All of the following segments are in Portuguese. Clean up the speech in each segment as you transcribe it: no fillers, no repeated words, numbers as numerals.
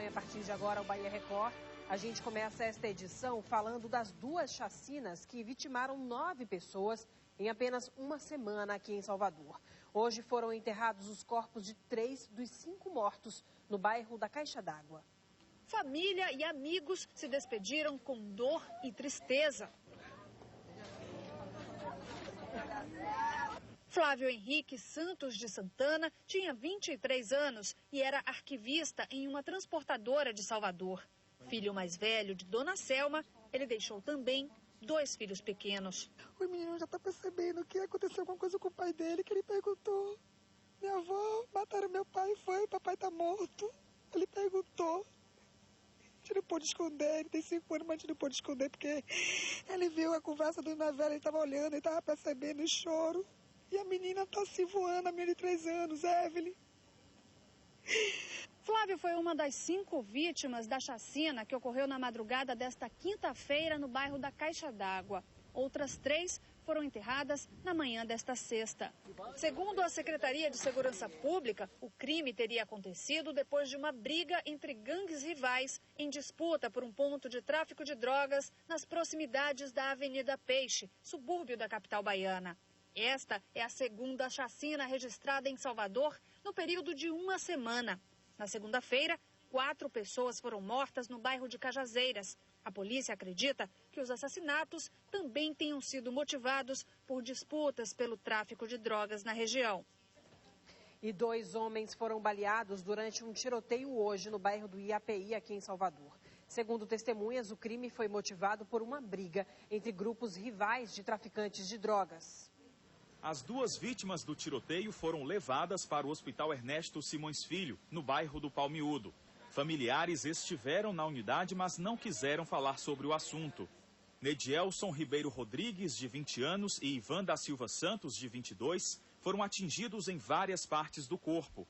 acompanha a partir de agora o Bahia Record. A gente começa esta edição falando das duas chacinas que vitimaram 9 pessoas em apenas uma semana aqui em Salvador. Hoje foram enterrados os corpos de 3 dos 5 mortos no bairro da Caixa d'Água. Família e amigos se despediram com dor e tristeza. Flávio Henrique Santos de Santana tinha 23 anos e era arquivista em uma transportadora de Salvador. Filho mais velho de Dona Selma, ele deixou também 2 filhos pequenos. O menino já está percebendo que aconteceu alguma coisa com o pai dele, que ele perguntou. Minha avó, mataram meu pai, papai está morto. Ele perguntou. A gente não pôde esconder, ele tem 5 anos, mas a gente não pôde esconder, porque ele viu a conversa do Navel, ele estava olhando, ele estava percebendo o choro. E a menina está se voando, a menina de 3 anos, Evelyn. Flávio foi uma das 5 vítimas da chacina que ocorreu na madrugada desta quinta-feira no bairro da Caixa d'Água. Outras 3 foram enterradas na manhã desta sexta. Segundo a Secretaria de Segurança Pública, o crime teria acontecido depois de uma briga entre gangues rivais em disputa por um ponto de tráfico de drogas nas proximidades da Avenida Peixe, subúrbio da capital baiana. Esta é a segunda chacina registrada em Salvador no período de uma semana. Na segunda-feira, 4 pessoas foram mortas no bairro de Cajazeiras. A polícia acredita que os assassinatos também tenham sido motivados por disputas pelo tráfico de drogas na região. E 2 homens foram baleados durante um tiroteio hoje no bairro do IAPI, aqui em Salvador. Segundo testemunhas, o crime foi motivado por uma briga entre grupos rivais de traficantes de drogas. As 2 vítimas do tiroteio foram levadas para o Hospital Ernesto Simões Filho, no bairro do Palmiúdo. Familiares estiveram na unidade, mas não quiseram falar sobre o assunto. Nedielson Ribeiro Rodrigues, de 20 anos, e Ivan da Silva Santos, de 22, foram atingidos em várias partes do corpo.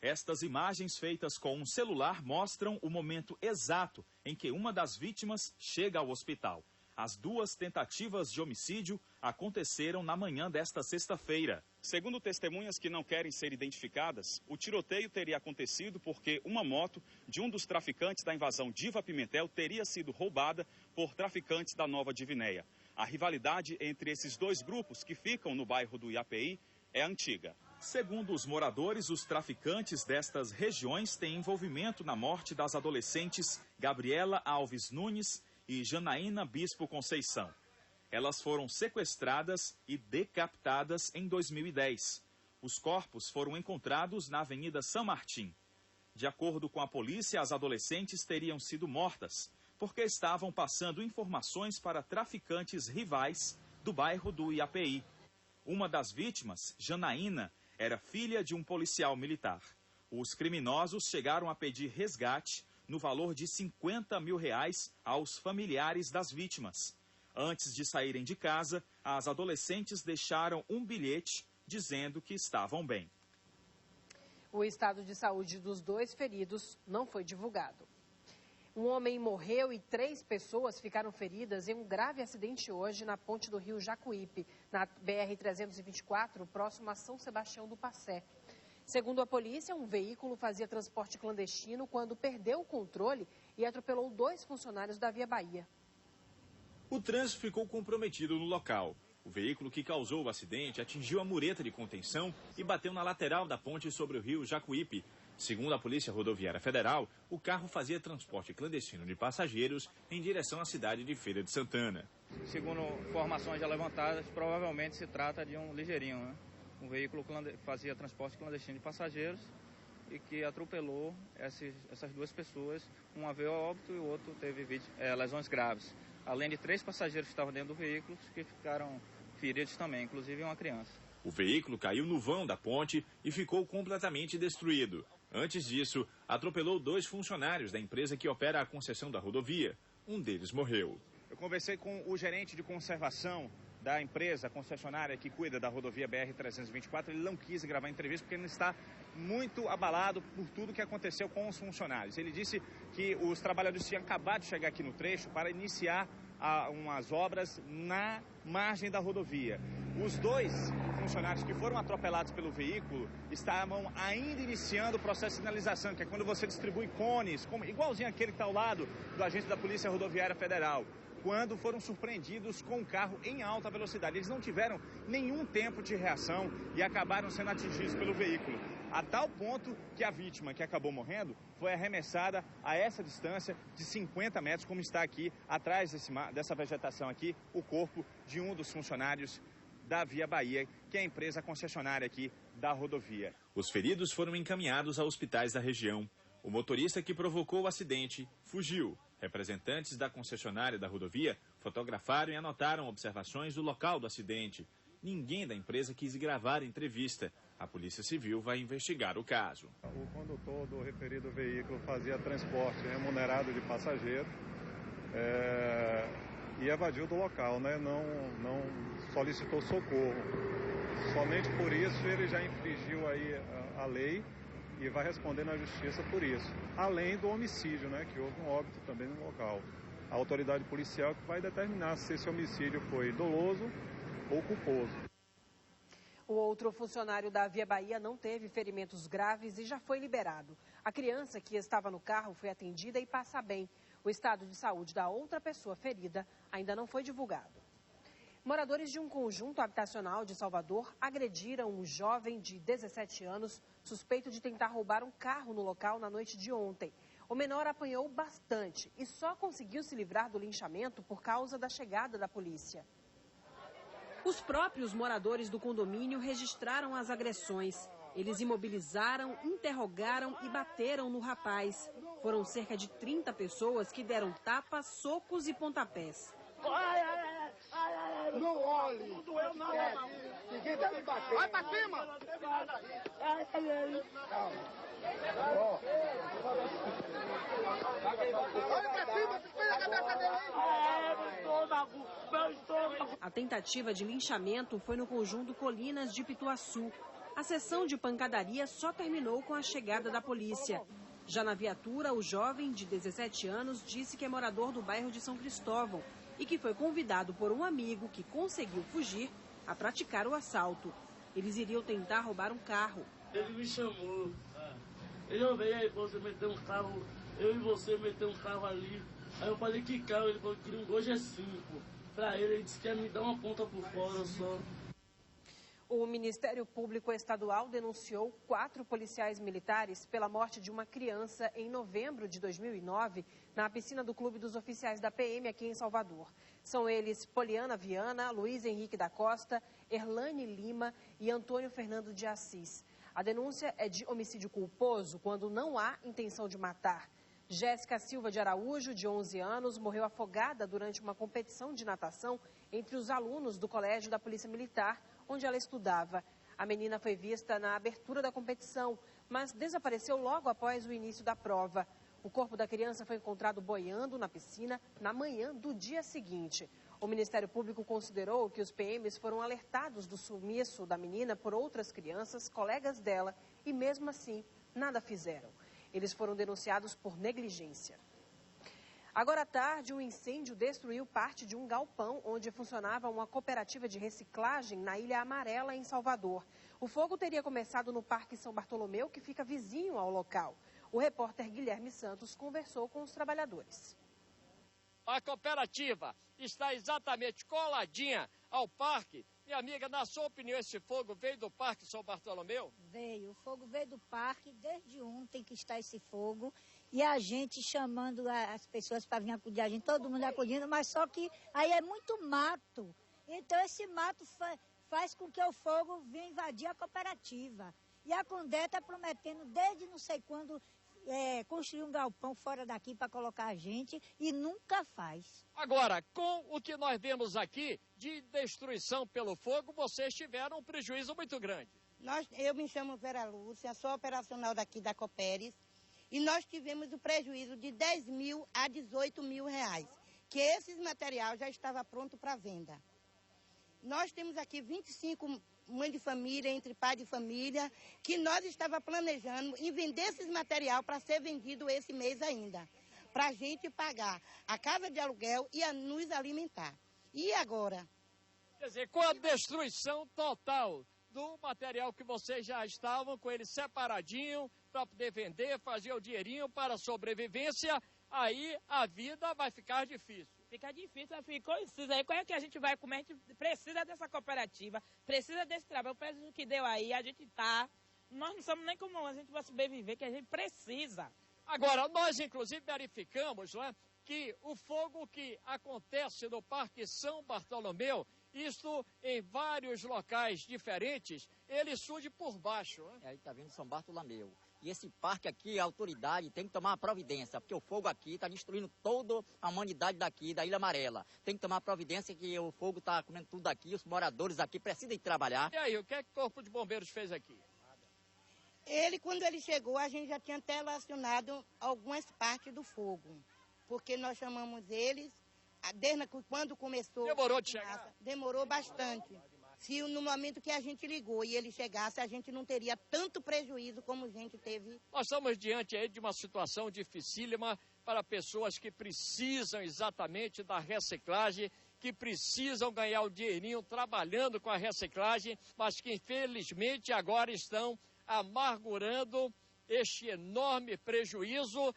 Estas imagens feitas com um celular mostram o momento exato em que uma das vítimas chega ao hospital. As 2 tentativas de homicídio aconteceram na manhã desta sexta-feira. Segundo testemunhas que não querem ser identificadas, o tiroteio teria acontecido porque uma moto de um dos traficantes da invasão Diva Pimentel teria sido roubada por traficantes da Nova Divinéia. A rivalidade entre esses 2 grupos que ficam no bairro do IAPI é antiga. Segundo os moradores, os traficantes destas regiões têm envolvimento na morte das adolescentes Gabriela Alves Nunes e Janaína Bispo Conceição. Elas foram sequestradas e decapitadas em 2010. Os corpos foram encontrados na Avenida São Martim. De acordo com a polícia, as adolescentes teriam sido mortas porque estavam passando informações para traficantes rivais do bairro do IAPI. Uma das vítimas, Janaína, era filha de um policial militar. Os criminosos chegaram a pedir resgate no valor de R$50 mil aos familiares das vítimas. Antes de saírem de casa, as adolescentes deixaram um bilhete dizendo que estavam bem. O estado de saúde dos 2 feridos não foi divulgado. Um homem morreu e 3 pessoas ficaram feridas em um grave acidente hoje na ponte do rio Jacuípe, na BR-324, próximo a São Sebastião do Passé. Segundo a polícia, um veículo fazia transporte clandestino quando perdeu o controle e atropelou 2 funcionários da Via Bahia. O trânsito ficou comprometido no local. O veículo que causou o acidente atingiu a mureta de contenção e bateu na lateral da ponte sobre o rio Jacuípe. Segundo a Polícia Rodoviária Federal, o carro fazia transporte clandestino de passageiros em direção à cidade de Feira de Santana. Segundo informações já levantadas, provavelmente se trata de um ligeirinho, né? Um veículo fazia transporte clandestino de passageiros e que atropelou essas 2 pessoas. Um veio a óbito e o outro teve lesões graves. Além de 3 passageiros que estavam dentro do veículo que ficaram feridos também, inclusive uma criança. O veículo caiu no vão da ponte e ficou completamente destruído. Antes disso, atropelou 2 funcionários da empresa que opera a concessão da rodovia. Um deles morreu. Eu conversei com o gerente de conservação da empresa concessionária que cuida da rodovia BR-324, ele não quis gravar entrevista porque ele está muito abalado por tudo que aconteceu com os funcionários. Ele disse que os trabalhadores tinham acabado de chegar aqui no trecho para iniciar umas obras na margem da rodovia. Os 2 funcionários que foram atropelados pelo veículo estavam ainda iniciando o processo de sinalização, que é quando você distribui cones, igualzinho aquele que está ao lado do agente da Polícia Rodoviária Federal, quando foram surpreendidos com um carro em alta velocidade. Eles não tiveram nenhum tempo de reação e acabaram sendo atingidos pelo veículo, a tal ponto que a vítima, que acabou morrendo, foi arremessada a essa distância de 50 metros, como está aqui atrás dessa vegetação aqui, o corpo de um dos funcionários da Via Bahia, que é a empresa concessionária aqui da rodovia. Os feridos foram encaminhados a hospitais da região. O motorista que provocou o acidente fugiu. Representantes da concessionária da rodovia fotografaram e anotaram observações do local do acidente. Ninguém da empresa quis gravar a entrevista. A Polícia Civil vai investigar o caso. O condutor do referido veículo fazia transporte remunerado de passageiro e evadiu do local, né? Não solicitou socorro. Somente por isso ele já infringiu aí a lei e vai responder na justiça por isso. Além do homicídio, né? Que houve um óbito também no local. A autoridade policial que vai determinar se esse homicídio foi doloso ou culposo. O outro funcionário da Via Bahia não teve ferimentos graves e já foi liberado. A criança que estava no carro foi atendida e passa bem. O estado de saúde da outra pessoa ferida ainda não foi divulgado. Moradores de um conjunto habitacional de Salvador agrediram um jovem de 17 anos suspeito de tentar roubar um carro no local na noite de ontem. O menor apanhou bastante e só conseguiu se livrar do linchamento por causa da chegada da polícia. Os próprios moradores do condomínio registraram as agressões. Eles imobilizaram, interrogaram e bateram no rapaz. Foram cerca de 30 pessoas que deram tapas, socos e pontapés. Não olhe! Não doeu nada, ninguém tá me batendo. Vai pra cima! Olha pra cima, espelha a cabeça dele! A tentativa de linchamento foi no conjunto Colinas de Pituaçu. A sessão de pancadaria só terminou com a chegada da polícia. Já na viatura, o jovem de 17 anos disse que é morador do bairro de São Cristóvão e que foi convidado por um amigo que conseguiu fugir a praticar o assalto. Eles iriam tentar roubar um carro. Ele me chamou. Ele veio aí, você meteu um carro, eu e você meteu um carro ali. Aí eu falei que carro, ele falou que queria um Gol G5. Pra ele disse que ia me dar uma ponta por fora só. O Ministério Público Estadual denunciou 4 policiais militares pela morte de uma criança em novembro de 2009 na piscina do Clube dos Oficiais da PM aqui em Salvador. São eles Poliana Viana, Luiz Henrique da Costa, Erlane Lima e Antônio Fernando de Assis. A denúncia é de homicídio culposo quando não há intenção de matar. Jéssica Silva de Araújo, de 11 anos, morreu afogada durante uma competição de natação entre os alunos do Colégio da Polícia Militar, onde ela estudava. A menina foi vista na abertura da competição, mas desapareceu logo após o início da prova. O corpo da criança foi encontrado boiando na piscina na manhã do dia seguinte. O Ministério Público considerou que os PMs foram alertados do sumiço da menina por outras crianças, colegas dela, e mesmo assim nada fizeram. Eles foram denunciados por negligência. Agora à tarde, um incêndio destruiu parte de um galpão onde funcionava uma cooperativa de reciclagem na Ilha Amarela, em Salvador. O fogo teria começado no Parque São Bartolomeu, que fica vizinho ao local. O repórter Guilherme Santos conversou com os trabalhadores. A cooperativa está exatamente coladinha ao parque. Minha amiga, na sua opinião, esse fogo veio do Parque São Bartolomeu? Veio. O fogo veio do parque, desde ontem que está esse fogo. E a gente chamando as pessoas para vir acudir a gente, todo mundo acudindo, mas só que aí é muito mato. Então esse mato faz com que o fogo venha invadir a cooperativa. E a Condé está prometendo, desde não sei quando, construir um galpão fora daqui para colocar a gente e nunca faz. Agora, com o que nós vemos aqui de destruição pelo fogo, vocês tiveram um prejuízo muito grande. Eu me chamo Vera Lúcia, sou operacional daqui da Cooperes e nós tivemos o prejuízo de 10 mil a 18 mil reais, que esses materiais já estavam prontos para venda. Nós temos aqui 25 mães de família, entre pai de família, que nós estávamos planejando em vender esses material para ser vendido esse mês ainda, para a gente pagar a casa de aluguel e a nos alimentar. E agora? Quer dizer, com a destruição total do material que vocês já estavam com ele separadinho para poder vender, fazer o dinheirinho para a sobrevivência, aí a vida vai ficar difícil. Fica difícil, ficou isso aí. Como é que a gente vai comer? A gente precisa dessa cooperativa, precisa desse trabalho, o preço que deu aí, a gente tá. Nós não somos nem como a gente vai sobreviver, que a gente precisa. Agora, nós inclusive verificamos, né, que o fogo que acontece no Parque São Bartolomeu, isto em vários locais diferentes, ele surge por baixo. Né? Aí está vendo São Bartolomeu. E esse parque aqui, a autoridade tem que tomar uma providência, porque o fogo aqui está destruindo toda a humanidade daqui, da Ilha Amarela. Tem que tomar providência que o fogo está comendo tudo aqui, os moradores aqui precisam ir trabalhar. E aí, o que é que o Corpo de Bombeiros fez aqui? Ele, quando ele chegou, a gente já tinha relacionado algumas partes do fogo, porque nós chamamos eles, desde quando começou... Demorou de chegar? Demorou bastante. Se no momento que a gente ligou e ele chegasse, a gente não teria tanto prejuízo como a gente teve. Nós estamos diante aí de uma situação dificílima para pessoas que precisam exatamente da reciclagem, que precisam ganhar o dinheirinho trabalhando com a reciclagem, mas que infelizmente agora estão amargurando este enorme prejuízo